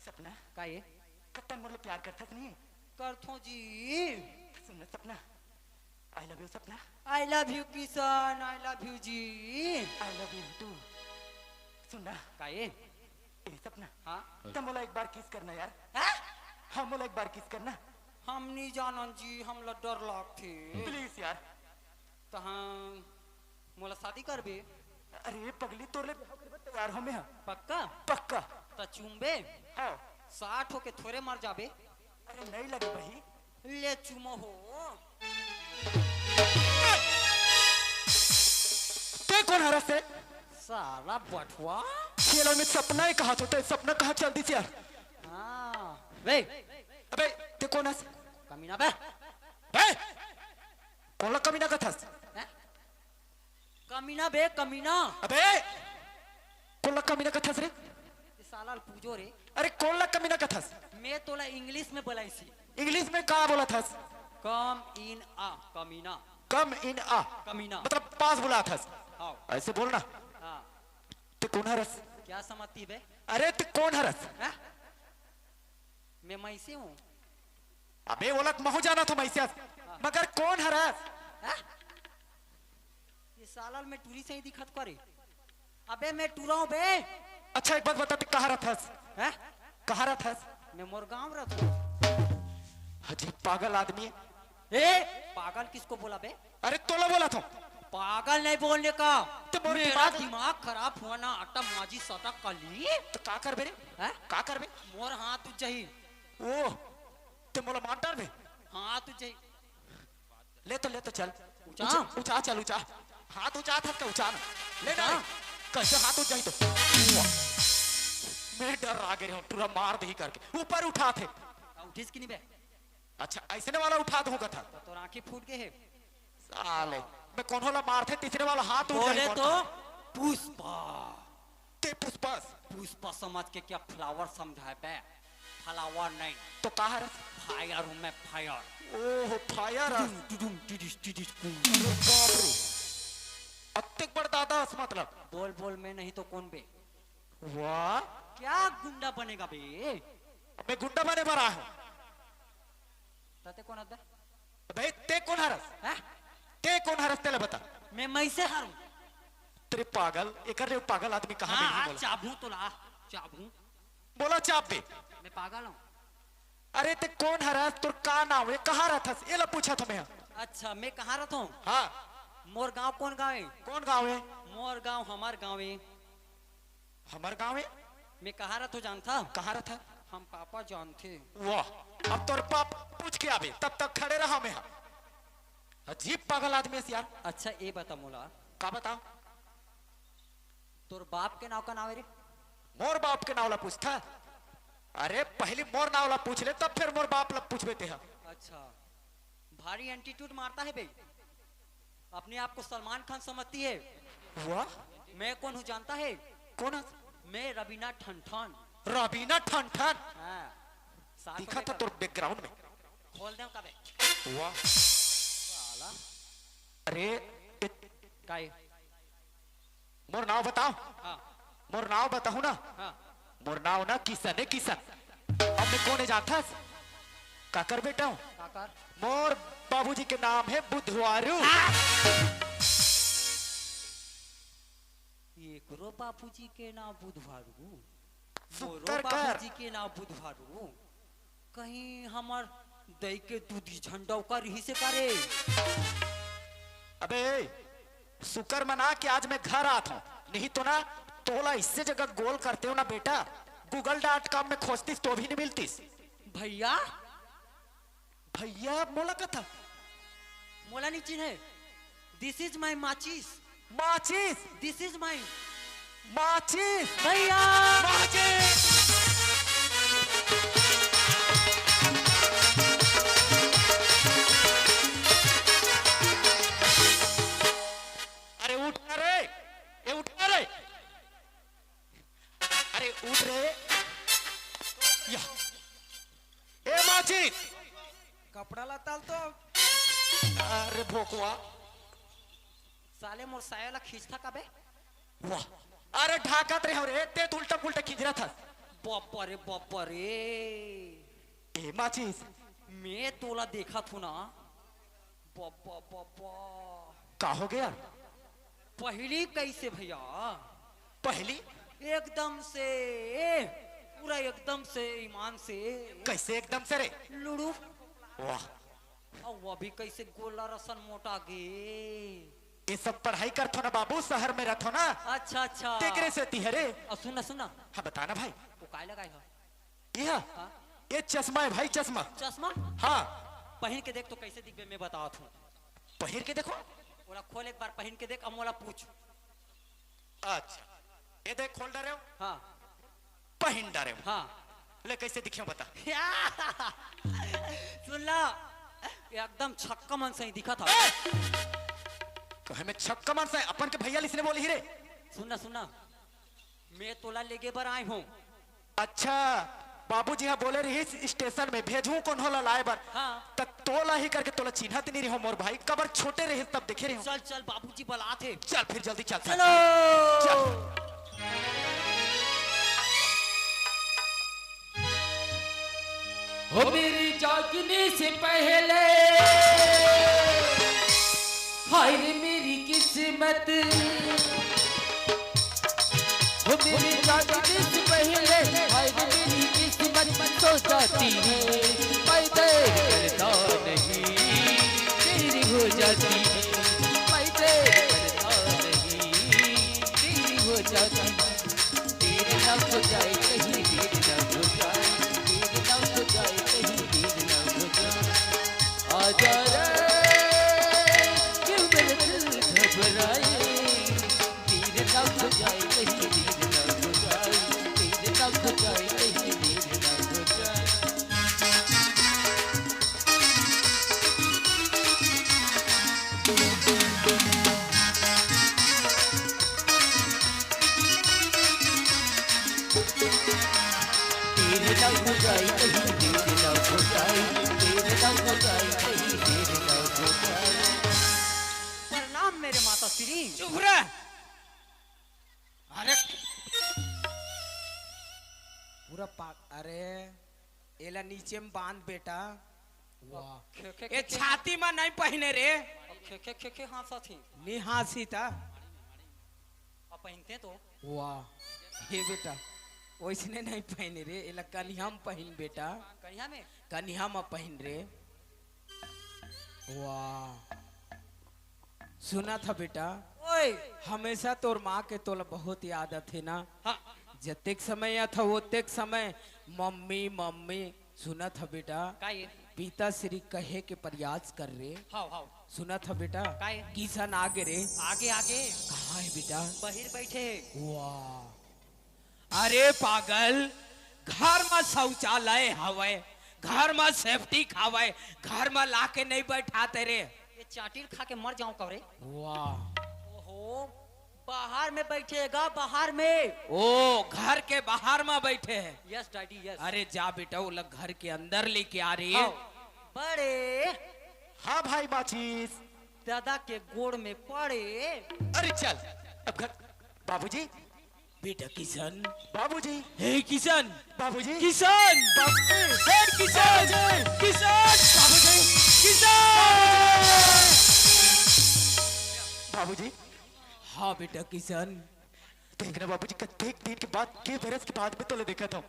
[SPEAKER 3] सपना
[SPEAKER 1] का ये
[SPEAKER 3] कत्तन मोले प्यार करता नहीं
[SPEAKER 1] करथो जी
[SPEAKER 3] सुन ले सपना I love you Sapna
[SPEAKER 1] I love you Kishan I love you ji
[SPEAKER 3] I love you too सुन ना
[SPEAKER 1] का ये
[SPEAKER 3] सपना
[SPEAKER 1] हाँ
[SPEAKER 3] तो मोला एक बार किस करना यार
[SPEAKER 1] हैं?
[SPEAKER 3] हाँ मोला एक बार किस करना
[SPEAKER 1] हम नहीं जानन जी हम ला डर लागथे
[SPEAKER 3] प्लीज यार
[SPEAKER 1] तो हाँ मोला शादी करबे
[SPEAKER 3] अरे पगली तोरले तैयार हो मैं हाँ।
[SPEAKER 1] पक्का
[SPEAKER 3] पक्का
[SPEAKER 1] तो चुम्बे
[SPEAKER 3] हाँ
[SPEAKER 1] 60 होके थोड़े मर जाबे
[SPEAKER 3] अरे नहीं लगे भाई
[SPEAKER 1] ले चुमो हो
[SPEAKER 3] ते कौन हरा से
[SPEAKER 1] साला बटवा
[SPEAKER 3] खेलों में सपना ही कहा होता है सपना कहा चलती थी यार
[SPEAKER 1] हाँ वे
[SPEAKER 3] अबे ते कौन है
[SPEAKER 1] कमीना बे
[SPEAKER 3] बे कौन ला कमीना का था
[SPEAKER 1] हैं? कमीना बे कमीना
[SPEAKER 3] अबे कौन ला कमीना का था रे
[SPEAKER 1] ये साला पूजो रे
[SPEAKER 3] अरे कौन ला कमीना का था
[SPEAKER 1] मैं तोला इंग्लिश में बोलाई सी
[SPEAKER 3] इंग्लिश में कहा बोला था
[SPEAKER 1] कम इन आ कमीना
[SPEAKER 3] कम इन आ
[SPEAKER 1] कमीना
[SPEAKER 3] मतलब पास बोला था
[SPEAKER 1] आओ
[SPEAKER 3] ऐसे बोलना
[SPEAKER 1] हाँ
[SPEAKER 3] ते कौन हरस
[SPEAKER 1] क्या समझती बे
[SPEAKER 3] अरे ते कौन हरस
[SPEAKER 1] हैं? मैं मैसे हूँ
[SPEAKER 3] अबे वो लग महू जाना था मैसे मगर कौन हरस
[SPEAKER 1] हैं? ये सालाल में टूरी से ही दिखत करे अबे मैं टूरा हूँ बे
[SPEAKER 3] अच्छा एक बात बता ते कहाँ रहथस
[SPEAKER 1] हैं?
[SPEAKER 3] कहाँ रहथस
[SPEAKER 1] मैं मोर गाँव रहता हूँ
[SPEAKER 3] अजीब पागल आदमी है
[SPEAKER 1] ए पागल किसको बोला बे
[SPEAKER 3] अरे तोला बोला था
[SPEAKER 1] पागल नहीं बोलने का
[SPEAKER 3] तो मोर
[SPEAKER 1] मेरा
[SPEAKER 3] दिमाग-
[SPEAKER 1] दिमाग खराब हुआ ना आटा माजी सटा कली
[SPEAKER 3] तो का कर बे रे
[SPEAKER 1] हैं?
[SPEAKER 3] का कर बे
[SPEAKER 1] मोर हाथ उज्जही
[SPEAKER 3] ओ ते मोला मार डाल बे
[SPEAKER 1] हाथ उज्जही
[SPEAKER 3] ले तो चल
[SPEAKER 1] ऊंचा?
[SPEAKER 3] ऊंचा चल ऊंचा हाथ ऊंचा था तो ऊंचा ना ले ना
[SPEAKER 1] ऊंचा?
[SPEAKER 3] कैसे हाथ ऊंचा ही तो मैं डर आ गया हूँ पूरा मार दही करके ऊपर उठा थे
[SPEAKER 1] उठिस की नहीं बे
[SPEAKER 3] अच्छा ऐसे वाला उठा दूंगा था
[SPEAKER 1] तो आंखें फूट गए है
[SPEAKER 3] साले मैं कौन होला मार थे तीसरे वाला हाथ ऊंचा
[SPEAKER 1] बोले
[SPEAKER 3] ही
[SPEAKER 1] तो
[SPEAKER 3] मारता।
[SPEAKER 1] पुष्पा
[SPEAKER 3] ते पुष्पस
[SPEAKER 1] पुष्पा समझ के क्या फ्लावर समझा बे फ्लावर नहीं
[SPEAKER 3] तो कहा रस
[SPEAKER 1] फायर हूँ मैं फायर
[SPEAKER 3] ओह फायर रस
[SPEAKER 1] टुडुम टिडिश टिडिश बूम।
[SPEAKER 3] अरे बाप रे अत्तेक बड़ दादा मतलब
[SPEAKER 1] बोल बोल मैं नहीं तो कौन बे
[SPEAKER 3] वाह
[SPEAKER 1] क्या गुंडा बनेगा बे
[SPEAKER 3] मैं गुंडा बने पर रहा हूँ
[SPEAKER 1] तते कौन अद्दा
[SPEAKER 3] भाई ते कौन हरस
[SPEAKER 1] हैं?
[SPEAKER 3] ते कौन हरस तेले बता
[SPEAKER 1] मैं मैसे हारूं
[SPEAKER 3] तेरे पागल एक रे पागल आदमी कहाँ
[SPEAKER 1] हाँ
[SPEAKER 3] मिली
[SPEAKER 1] हाँ
[SPEAKER 3] बोला
[SPEAKER 1] चाबू तो ला चाबू
[SPEAKER 3] बोला चाप पे
[SPEAKER 1] मैं पागल हूँ
[SPEAKER 3] अरे ते कौन हरस तुर का नाम है कहाँ रहथस ये ला पूछा था मैं
[SPEAKER 1] अच्छा मैं कहाँ रहता हूँ
[SPEAKER 3] हाँ
[SPEAKER 1] मोर गांव कौन गाँव है
[SPEAKER 3] कौन गाँव है
[SPEAKER 1] मोर गांव हमार गाँव है
[SPEAKER 3] हमार गाँव है
[SPEAKER 1] मैं कहाँ रहता हूँ जानता
[SPEAKER 3] कहाँ रहता
[SPEAKER 1] हम पापा जानते
[SPEAKER 3] वाह अब तोर पाप पूछ के आवे तब तक खड़े रहा मैं अजीब पागल आदमी है यार
[SPEAKER 1] अच्छा ये बता मोला
[SPEAKER 3] का बताओ
[SPEAKER 1] तोर बाप के नाव का नाव है रे
[SPEAKER 3] मोर बाप के नावला पूछता अरे पहले मोर नावला पूछ ले तब फिर मोर बाप ला पूछ बेते हैं
[SPEAKER 1] अच्छा भारी एंटीट्यूड मारता है बे अपने आप को सलमान खान समझती है
[SPEAKER 3] वाह
[SPEAKER 1] मैं कौन हूँ जानता है
[SPEAKER 3] कौन है?
[SPEAKER 1] मैं रवीना ठनठन
[SPEAKER 3] रबीना ठन ठन
[SPEAKER 1] हाँ साथ
[SPEAKER 3] दिखा था
[SPEAKER 1] में
[SPEAKER 3] तोर बैकग्राउंड में
[SPEAKER 1] खोल दे कबे
[SPEAKER 3] वाह
[SPEAKER 1] साला
[SPEAKER 3] अरे
[SPEAKER 1] काहे
[SPEAKER 3] मोर नाव बताओ
[SPEAKER 1] हाँ
[SPEAKER 3] मोर नाव बताऊ ना
[SPEAKER 1] हाँ
[SPEAKER 3] मोर नाव ना किसन है किसन अब मैं कौन है जानता का कर बेटा हूँ
[SPEAKER 1] काकर
[SPEAKER 3] मोर बाबूजी के नाम है बुधवारू
[SPEAKER 1] ये करो बापूजी के नाम बुधवारू मोरो
[SPEAKER 3] सुत्तर कर।
[SPEAKER 1] बापूजी के नाम बुधवारू कहीं हमार दई के दूधी झंडा का रही से करे
[SPEAKER 3] अबे शुक्र मना कि आज मैं घर आता हूँ नहीं तो ना तोला इससे जगह गोल करते हो ना बेटा google.com में खोजतीस तो भी नहीं मिलतीस
[SPEAKER 1] भैया
[SPEAKER 3] भैया मोला का था
[SPEAKER 1] मोला नहीं चिन्ह दिस इज माई माचिस
[SPEAKER 3] माचिस
[SPEAKER 1] दिस इज माई
[SPEAKER 3] माचिस
[SPEAKER 1] भैया
[SPEAKER 3] माचिस
[SPEAKER 2] कपड़ा लताल तो
[SPEAKER 3] अरे भोकवा
[SPEAKER 1] साले मोर सायला खींचता कबे
[SPEAKER 3] वाह अरे ढाकत रहे रे ते तो उल्टा पुल्टा खींच रहा था
[SPEAKER 1] बापा रे
[SPEAKER 3] ए माचिस
[SPEAKER 1] मैं तोला देखा थू ना बापा
[SPEAKER 3] का हो गया
[SPEAKER 1] पहली कैसे भैया
[SPEAKER 3] पहली
[SPEAKER 1] एकदम से पूरा एकदम से ईमान से
[SPEAKER 3] कैसे एकदम से रे
[SPEAKER 1] लुड़ू
[SPEAKER 3] वाह
[SPEAKER 1] और वो भी कैसे गोला रसन मोटा गे
[SPEAKER 3] ये सब पढ़ाई करथो ना बाबू शहर में रहथो ना
[SPEAKER 1] अच्छा
[SPEAKER 3] तेकरे से तिहरे
[SPEAKER 1] और सुना
[SPEAKER 3] हाँ बताना भाई
[SPEAKER 1] वो काय लगाई है
[SPEAKER 3] यह
[SPEAKER 1] हाँ?
[SPEAKER 3] ये चश्मा है भाई चश्मा
[SPEAKER 1] चश्मा
[SPEAKER 3] हाँ
[SPEAKER 1] पहन के देख तो कैसे दिखबे मैं बताता हूँ
[SPEAKER 3] पहिर के देखो
[SPEAKER 1] ओला खोल एक बार पहन के देख अब मोला पूछ
[SPEAKER 3] अच्छा ये देख खोल डरे हो
[SPEAKER 1] हाँ
[SPEAKER 3] पहिन डरे हो
[SPEAKER 1] हाँ
[SPEAKER 3] ले कैसे दिखे बता
[SPEAKER 1] सुन ला एकदम छक्का मन से ही दिखा था
[SPEAKER 3] कहे में छक्का मार से अपन के भैया लिसने बोली ही रे
[SPEAKER 1] सुनना मैं तोला लेके बर आई हूँ
[SPEAKER 3] अच्छा बाबूजी हाँ बोले रही स्टेशन में भेजू कौन होला लाए बर
[SPEAKER 1] हाँ
[SPEAKER 3] तब तोला ही करके तोला चिन्हत नहीं रहो मोर भाई कबर छोटे रहे तब देखे रहे हो
[SPEAKER 1] चल बाबूजी बुला थे
[SPEAKER 3] चल फिर जल्दी चल
[SPEAKER 1] चलो
[SPEAKER 3] चल
[SPEAKER 2] हो मेरी जागने से पहले हाय रे मेरी किस्मत हो मेरी जागने से पहले हाय रे मेरी किस्मत तो जाती है मैं देर करता नहीं तेरी हो जाती है मैं देर करता नहीं तेरी हो जाती है तेरे ना हो जाए कहीं देर ना हो जाए तेरे ना हो जाए कहीं देर ना हो जाए आजा रे क्यों मेरे दिल घबराए तेरे ना हो जाए कहीं देर ना हो जाए तेरे ना हो जाए कहीं देर ना हो जाए तेरे ना हो जाए कहीं देर ना हो जाए तेरे ना हो जाए कहीं देर ना हो जाए
[SPEAKER 1] प्रणाम मेरे माता श्री
[SPEAKER 2] चुप रह अरे पूरा पाक अरे एला नीचे में बांध बेटा वाह
[SPEAKER 1] खे खे
[SPEAKER 2] ये छाती में नहीं पहने रे
[SPEAKER 1] खे हाँ साथी
[SPEAKER 2] नी हासी था
[SPEAKER 1] अब पहनते तो
[SPEAKER 2] वाह ये बेटा वैसने नहीं पहने रे एला कन्या में पहन बेटा
[SPEAKER 1] कन्या में
[SPEAKER 2] कन्या में पहन रे वाह सुना था बेटा
[SPEAKER 1] ओए
[SPEAKER 2] हमेशा तोर माँ के तोला बहुत याद आथे ना
[SPEAKER 1] हाँ
[SPEAKER 2] जतेक समय या था ओतेक समय मम्मी मम्मी सुना था बेटा
[SPEAKER 1] का ये
[SPEAKER 2] पिता श्री कहे के प्रयास कर रे
[SPEAKER 1] हाउ
[SPEAKER 2] सुना था बेटा
[SPEAKER 1] काय?
[SPEAKER 2] किसान आगे रे
[SPEAKER 1] आगे
[SPEAKER 2] कहाँ है बेटा
[SPEAKER 1] बहिर बैठे
[SPEAKER 2] वाह अरे पागल घर में शौचालय हवे घर में सेफ्टी खावे घर में लाके नहीं बैठाते रे
[SPEAKER 1] ये चाटीर खा के मर जाऊं कवरे
[SPEAKER 2] वाह
[SPEAKER 1] ओहो बाहर में बैठेगा बाहर में
[SPEAKER 2] ओ घर के बाहर में बैठे हैं
[SPEAKER 1] यस डैडी यस
[SPEAKER 2] अरे जा बेटा वो लोग घर के अंदर लेके आ रही है
[SPEAKER 1] हाउ बड़े
[SPEAKER 3] हाँ भाई माचिस
[SPEAKER 1] दादा के गोड़ में पड़े
[SPEAKER 3] अरे चल अब घर बाबूजी
[SPEAKER 2] बेटा किशन
[SPEAKER 3] बाबूजी
[SPEAKER 2] हे किशन
[SPEAKER 3] बाबूजी
[SPEAKER 2] किशन
[SPEAKER 3] बाबूजी
[SPEAKER 2] हे किशन किशन
[SPEAKER 3] बाबूजी
[SPEAKER 2] किशन
[SPEAKER 3] बाबूजी
[SPEAKER 2] हाँ बेटा किशन
[SPEAKER 3] देखना बाबूजी कतेक दिन के बाद के बरस के बाद में तो ले देखा था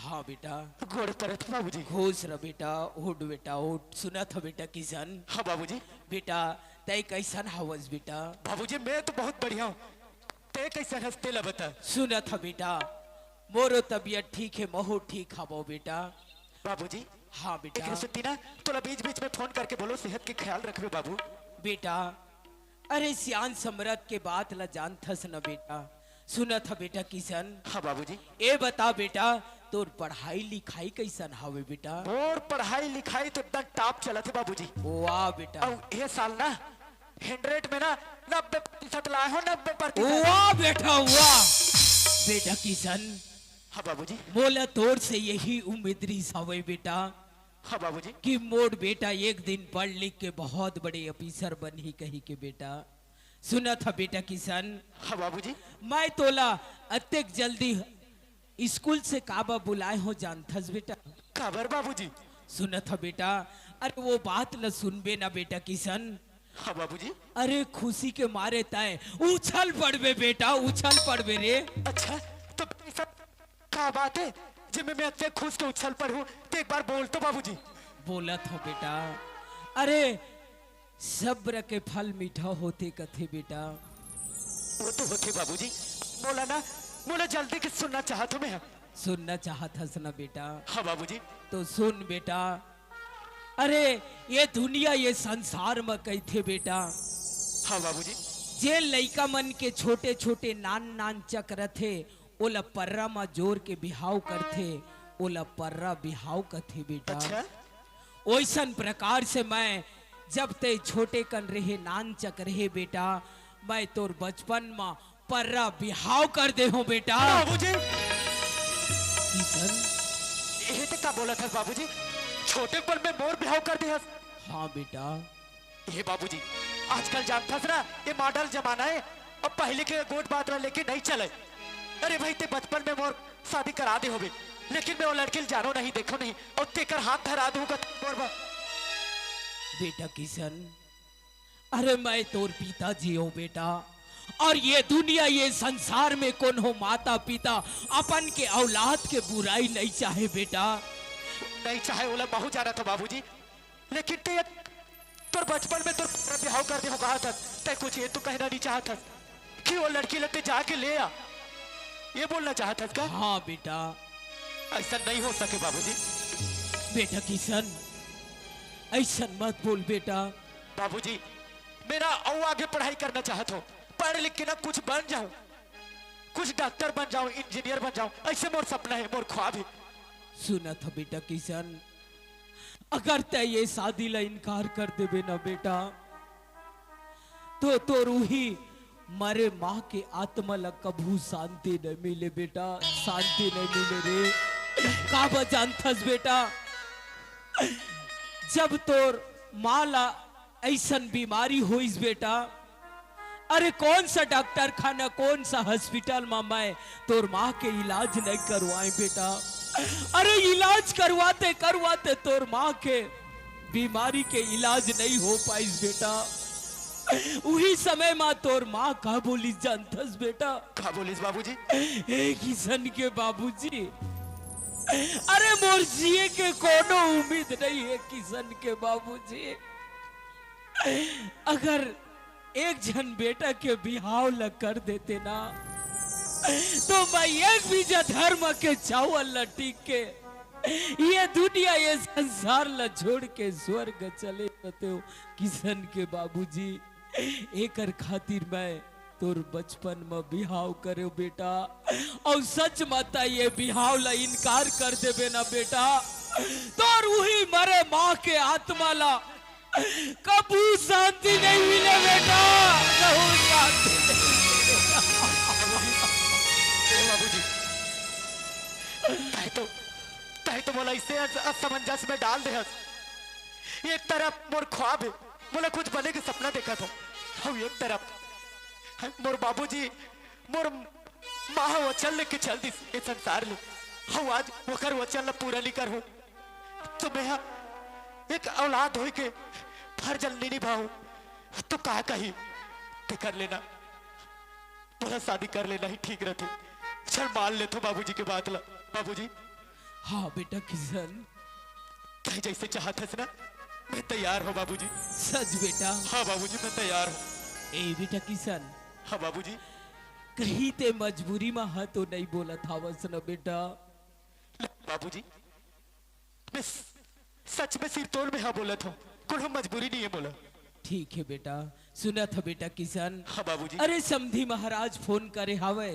[SPEAKER 2] हाँ बेटा
[SPEAKER 3] गोड़ परत बाबूजी
[SPEAKER 2] खुश रह बेटा उठ बेटा उठ सुना था बेटा किशन
[SPEAKER 3] हाँ बाबूजी
[SPEAKER 2] बेटा तय कैसन हवस बेटा
[SPEAKER 3] बाबूजी मैं तो बहुत बढ़िया हूँ ते कैसे हंसते ला बता
[SPEAKER 2] सुना था बेटा मोरो तबीयत ठीक है महू ठीक हवो बेटा
[SPEAKER 3] बाबूजी
[SPEAKER 2] हाँ
[SPEAKER 3] एक
[SPEAKER 2] बेटा
[SPEAKER 3] सुती ना तोला बीच बीच में फोन करके बोलो सेहत के ख्याल रखबे बाबू
[SPEAKER 2] बेटा अरे सियान सम्राट के बात ला जानथस न बेटा सुना था बेटा किशन
[SPEAKER 3] हाँ बाबूजी
[SPEAKER 2] ए बता बेटा तोर पढ़ाई लिखाई कैसन हवे बेटा
[SPEAKER 3] और पढ़ाई लिखाई तो एकदम टॉप चला थे बाबूजी
[SPEAKER 2] वाह बेटा
[SPEAKER 3] और ये साल ना 100 में ना 90% लाए हो 90%।
[SPEAKER 2] वाह बेटा वाह बेटा किशन
[SPEAKER 3] हाँ बाबूजी
[SPEAKER 2] बोला तोर से यही उम्मीद रही हवे बेटा
[SPEAKER 3] हाँ बाबूजी।
[SPEAKER 2] कि मोर बेटा एक दिन पढ़ लिख के बहुत बड़े ऑफिसर बन ही कही के बेटा। सुना था बेटा किशन,
[SPEAKER 3] हाँ बाबूजी।
[SPEAKER 2] मैं तोला अत्यक जल्दी स्कूल से काबा बुलाए हो जानथस बेटा।
[SPEAKER 3] खबर बाबूजी।
[SPEAKER 2] सुना था बेटा, अरे वो बात न सुनबे ना बेटा किशन।
[SPEAKER 3] हाँ बाबूजी।
[SPEAKER 2] अरे खुशी के मारे तय उछल पड़बे बेटा, उछल पड़बे रे।
[SPEAKER 3] अच्छा तो सब क्या बात है जिसमें मैं इतने खुश के उछल पर हूँ, तो एक बार बोल तो बाबूजी।
[SPEAKER 2] बोला था बेटा, अरे सब्र के फल मीठा होते कथे बेटा।
[SPEAKER 3] वो तो होते बाबूजी, बोला ना, बोला जल्दी किस सुनना चाहा तुम्हें।
[SPEAKER 2] सुनना चाहत हस ना बेटा,
[SPEAKER 3] हाँ बाबूजी।
[SPEAKER 2] तो सुन बेटा। अरे ये दुनिया ये संसार में कही थे बेटा,
[SPEAKER 3] हाँ बाबूजी।
[SPEAKER 2] जे लइका मन के छोटे छोटे नान नान चक्र थे ओला पर्रा में जोर के बिहाव करथे, ओला पर्रा बिहाव कथे बेटा।
[SPEAKER 3] अच्छा
[SPEAKER 2] ओइसन प्रकार से मैं जब ते छोटे कन रहे नान चक रहे बेटा, मैं तोर बचपन में पर्रा बिहाव कर दे हो बेटा।
[SPEAKER 3] बाबूजी।
[SPEAKER 2] किशन,
[SPEAKER 3] ये तो क्या बोला था बाबूजी, छोटे पर में मोर बिहाव कर दिया।
[SPEAKER 2] हाँ बेटा।
[SPEAKER 3] ये बाबूजी आजकल जानता ना, ये मॉडल जमाना है, अब पहले के गोट बात लेके नहीं चले। अरे भाई ते बचपन में मोर शादी करा दे होबे, लेकिन मैं वो लड़की जानो नहीं देखो नहीं, और तेकर हाथ धरा दूंगा मोर बा।
[SPEAKER 2] बेटा किशन, अरे मैं तोर पिताजी हो बेटा, और ये दुनिया ये संसार में कौन हो माता पिता अपन के औलाद के बुराई नहीं चाहे बेटा।
[SPEAKER 3] नहीं चाहे बोला बहुत ज्यादा था बाबूजी, लेकिन ते तोर बचपन में तोर बिहाव कर दे हो कहा था, ते कुछ ये तो कहना नहीं चाहता कि वो लड़की लगते जाके ले आ, ये बोलना चाहता का।
[SPEAKER 2] हाँ बेटा।
[SPEAKER 3] ऐसा नहीं हो सके बाबूजी।
[SPEAKER 2] बेटा किशन ऐसा मत बोल बेटा।
[SPEAKER 3] बाबूजी मेरा और आगे पढ़ाई करना चाहता हूँ, पढ़ लिख के ना कुछ बन जाऊं, कुछ डॉक्टर बन जाऊं, इंजीनियर बन जाऊं, ऐसे मोर सपना है, मोर ख्वाब है।
[SPEAKER 2] सुना था बेटा किशन, अगर तय ये शादी ला इनकार कर देबे ना बेटा, तो रूही मरे माँ के आत्मा ला कभू शांति नहीं मिले बेटा, शांति नहीं मिले रे। का बजानथस बेटा, जब तोर माँ ला ऐसन बीमारी होइस बेटा, अरे कौन सा डॉक्टर खाना कौन सा हॉस्पिटल में मैं तोर माँ के इलाज नहीं करवाए बेटा। अरे इलाज करवाते करवाते तोर माँ के बीमारी के इलाज नहीं हो पाइस बेटा। वही समय में तोर माँ का बोली जानथस बेटा।
[SPEAKER 3] का बोलिस बाबूजी?
[SPEAKER 2] ए किशन के बाबूजी, अरे मोर जिए के कोनो उम्मीद नहीं है किशन के बाबूजी। अगर एक जन बेटा के बिहाव ल कर देते ना, तो मैं एक बीजा धर्म के चावल ल टिक के ये दुनिया ये संसार ल छोड़ के स्वर्ग चले जाते हो किशन के बाबूजी। एकर खातिर मैं तोर बचपन में बिहाव करे बेटा, और सच माता ये बिहाव ला इनकार कर देबे ना बेटा, तोर वही मरे माँ के आत्मा ला कबू शांति नहीं मिले बेटा, कबू शांति
[SPEAKER 3] बाबूजी तय तो बोला इसे असमंजस में डाल दे। एक तरफ मोर ख्वाब है, बोला कुछ बने के सपना देखा था, और एक तरफ मोर बाबूजी मोर माँ वचन लेके चल दी ये संसार ले, हम आज वकर वचन पूरा नहीं कर हूँ, तो मैं एक औलाद हो के फर्ज नहीं निभाऊं, तो कहा कही ते कर लेना, बोला शादी कर लेना ही ठीक रहते। चल मान ले तो बाबूजी के बात ला। बाबूजी
[SPEAKER 2] हाँ बेटा किशन,
[SPEAKER 3] कहीं जैसे चाहत है ना, मैं तैयार हूँ बाबूजी।
[SPEAKER 2] सच बेटा?
[SPEAKER 3] हाँ बाबूजी मैं तैयार हूँ।
[SPEAKER 2] ए बेटा किशन,
[SPEAKER 3] हाँ बाबूजी।
[SPEAKER 2] कहीं ते मजबूरी में हा तो नहीं बोला था बस ना बेटा।
[SPEAKER 3] बाबूजी मैं सच में सिर तोड़ में हाँ बोला था, कोई मजबूरी नहीं है बोला।
[SPEAKER 2] ठीक है बेटा। सुना था बेटा किशन?
[SPEAKER 3] हाँ बाबूजी।
[SPEAKER 2] अरे समधी महाराज फोन करे हावे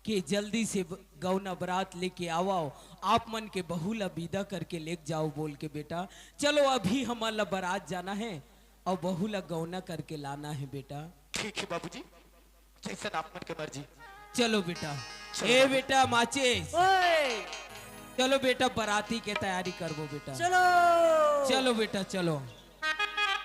[SPEAKER 2] कि जल्दी से गौना बारात लेके आओ, आप मन के बहू ला विदा करके लेके जाओ बोल के बेटा। चलो अभी हमारा बारात जाना है और बहू ला गौना करके लाना है बेटा।
[SPEAKER 3] ठीक है बाबूजी, जैसा आप मन के मर्जी।
[SPEAKER 2] चलो बेटा।
[SPEAKER 3] चलो
[SPEAKER 2] ए बेटा माचिस,
[SPEAKER 1] ओए
[SPEAKER 2] चलो बेटा, बाराती के तैयारी करबो बेटा।
[SPEAKER 1] चलो
[SPEAKER 2] चलो बेटा चलो।